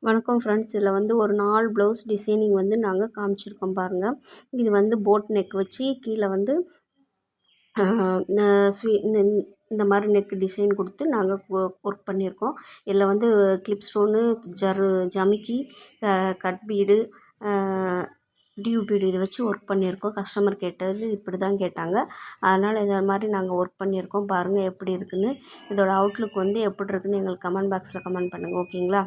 வணக்கம் ஃப்ரெண்ட்ஸ். இதில் வந்து ஒரு 4 ப்ளவுஸ் டிசைனிங் வந்து நாங்கள் காமிச்சிருக்கோம் பாருங்கள். இது வந்து போட் நெக் வச்சு கீழே வந்து இந்த மாதிரி நெக் டிசைன் கொடுத்து நாங்கள் ஒர்க் பண்ணியிருக்கோம். இதில் வந்து கிளிப் ஸ்டோனு, ஜமிக்கி, கட் பீடு, டியூ பீடு இதை வச்சு ஒர்க் பண்ணியிருக்கோம். கஸ்டமர் கேட்டது இப்படி தான் கேட்டாங்க. அதனால் இதை மாதிரி நாங்கள் ஒர்க் பண்ணியிருக்கோம். பாருங்கள் எப்படி இருக்குன்னு. இதோட அவுட்லுக் வந்து எப்படி இருக்குன்னு எங்களுக்கு கமெண்ட் பாக்ஸில் கமெண்ட் பண்ணுங்கள். ஓகேங்களா?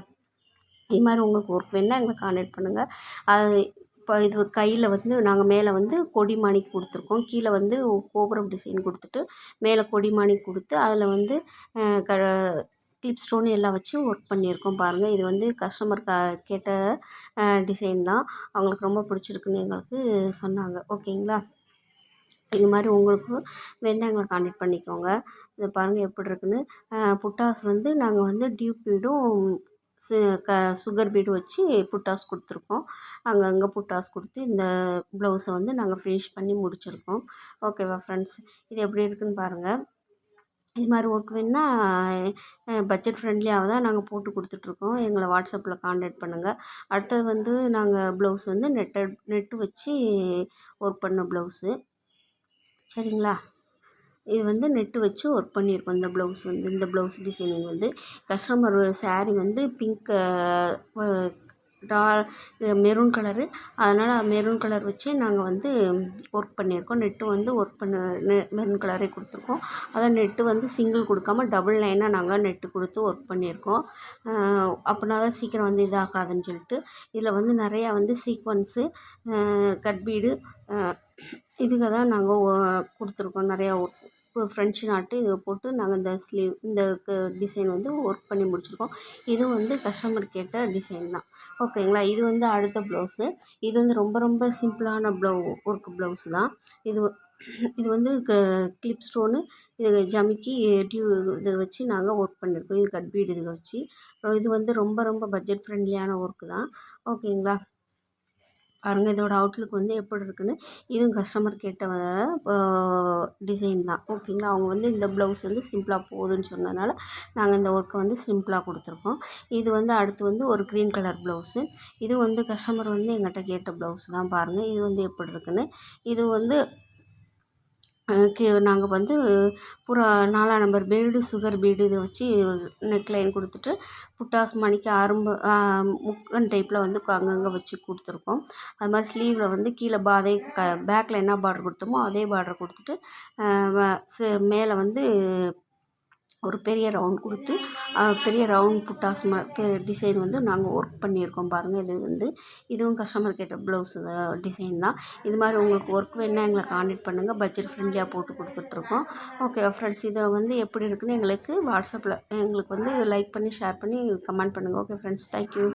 இது மாதிரி உங்களுக்கு ஒர்க் வேணுன்னா எங்களை கான்டாக்ட் பண்ணுங்கள். அது இப்போ இது கையில் வந்து நாங்கள் மேலே வந்து கொடி மாணிக்கு கொடுத்துருக்கோம். கீழே வந்து கோபுரம் டிசைன் கொடுத்துட்டு மேலே கொடி மாணிக்கு கொடுத்து அதில் வந்து க கிளிப் ஸ்டோன் எல்லாம் வச்சு ஒர்க் பண்ணியிருக்கோம். பாருங்கள், இது வந்து கஸ்டமர் கேட்ட டிசைன் தான். அவங்களுக்கு ரொம்ப பிடிச்சிருக்குன்னு எங்களுக்கு சொன்னாங்க. ஓகேங்களா? இது மாதிரி உங்களுக்கு வேணுன்னா எங்களை கான்டாக்ட் பண்ணிக்கோங்க. இதை பாருங்கள் எப்படி இருக்குன்னு. புட்டாஸ் வந்து நாங்கள் வந்து டியூப் பீடும் சுகர் பீடு வச்சு புட்டாஸ் கொடுத்துருக்கோம். அங்கங்கே புட்டாஸ் கொடுத்து இந்த ப்ளவுஸை வந்து நாங்கள் ஃபினிஷ் பண்ணி முடிச்சிருக்கோம். ஓகேவா ஃப்ரெண்ட்ஸ்? இது எப்படி இருக்குன்னு பாருங்கள். இது மாதிரி ஒர்க் வேணுன்னா பட்ஜெட் ஃப்ரெண்ட்லியாக தான் நாங்கள் போட்டு கொடுத்துட்ருக்கோம். எங்களை வாட்ஸ்அப்பில் கான்டாக்ட் பண்ணுங்கள். அடுத்தது வந்து நாங்கள் ப்ளவுஸ் வந்து நெட்டு வச்சு ஒர்க் பண்ண ப்ளவுஸு. சரிங்களா? இது வந்து நெட்டு வச்சு ஒர்க் பண்ணியிருக்கோம். இந்த ப்ளவுஸ் டிசைனிங் வந்து கஸ்டமர் சாரீ வந்து பிங்க் மெரூன் கலரு. அதனால் மெரூன் கலர் வச்சு நாங்கள் வந்து ஒர்க் பண்ணியிருக்கோம். நெட்டு வந்து ஒர்க் பண்ண மெரூன் கலரே கொடுத்துருக்கோம். அதான் நெட்டு வந்து சிங்கிள் கொடுக்காம டபுள் லைனாக நாங்கள் நெட்டு கொடுத்து ஒர்க் பண்ணியிருக்கோம். அப்படின்னா தான் சீக்கிரம் வந்து இதாகாதுன்னு சொல்லிட்டு இதில் வந்து நிறையா வந்து சீக்வன்ஸு, கட் பீடு இதுங்க தான் நாங்கள் கொடுத்துருக்கோம். நிறையா ஃப்ரெஞ்சு நாட்டு இதை போட்டு நாங்கள் இந்த டிசைன் வந்து ஒர்க் பண்ணி முடிச்சிருக்கோம். இதுவும் வந்து கஸ்டமர் கேட்ட டிசைன் தான். ஓகேங்களா? இது வந்து அடுத்த ப்ளவுஸு. இது வந்து ரொம்ப ரொம்ப சிம்பிளான ஒர்க் ப்ளவுஸு தான். இது வந்து கிளிப் ஸ்டோனு, இது ஜமிக்கி, இதை வச்சு நாங்கள் ஒர்க் பண்ணியிருக்கோம். இது கட் பீடு இதை வச்சு. இது வந்து ரொம்ப ரொம்ப பட்ஜெட் ஃப்ரெண்ட்லியான ஒர்க்கு தான். ஓகேங்களா? பாருங்கள், இதோட அவுட்லுக் வந்து எப்படி இருக்குன்னு. இதுவும் கஸ்டமர் கேட்ட டிசைன் தான். ஓகேங்களா? அவங்க வந்து இந்த ப்ளவுஸ் வந்து சிம்பிளாக போதுன்னு சொன்னதுனால நாங்கள் இந்த ஒர்க்கை வந்து சிம்பிளாக கொடுத்துருக்கோம். இது வந்து அடுத்து வந்து ஒரு க்ரீன் கலர் ப்ளவுஸு. இது வந்து கஸ்டமர் வந்து எங்கிட்ட கேட்ட ப்ளவுஸ் தான். பாருங்கள், இது வந்து எப்படி இருக்குன்னு. இது வந்து நாங்கள் வந்து 4ஆம் நம்பர் பீடு, சுகர் பீடு இதை வச்சு நெக் லைன் கொடுத்துட்டு புட்டாஸ் மணிக்கு முக்கன் டைப்பில் வந்து அங்கங்கே வச்சு கொடுத்துருக்கோம். அது மாதிரி ஸ்லீவில் வந்து கீழே அதே பேக்கில் என்ன பார்டர் கொடுத்தோமோ அதே பார்டர் கொடுத்துட்டு மேலே வந்து ஒரு பெரிய ரவுண்ட் கொடுத்து பெரிய ரவுண்ட் புட்டாஸ் டிசைன் வந்து நாங்கள் ஒர்க் பண்ணியிருக்கோம். பாருங்கள், இதுவும் கஸ்டமர் கேட்ட ப்ளவுஸு டிசைன் தான். இது மாதிரி உங்களுக்கு ஒர்க் வேணுன்னா எங்களை கான்டாக்ட் பண்ணுங்கள். பட்ஜெட் ஃப்ரெண்ட்லியாக போட்டு கொடுத்துட்ருக்கோம். ஓகே ஃப்ரெண்ட்ஸ், இதை வந்து எப்படி இருக்குன்னு எங்களுக்கு வாட்ஸ்அப்பில் எங்களுக்கு வந்து லைக் பண்ணி ஷேர் பண்ணி கமெண்ட் பண்ணுங்கள். Okay friends, thank you.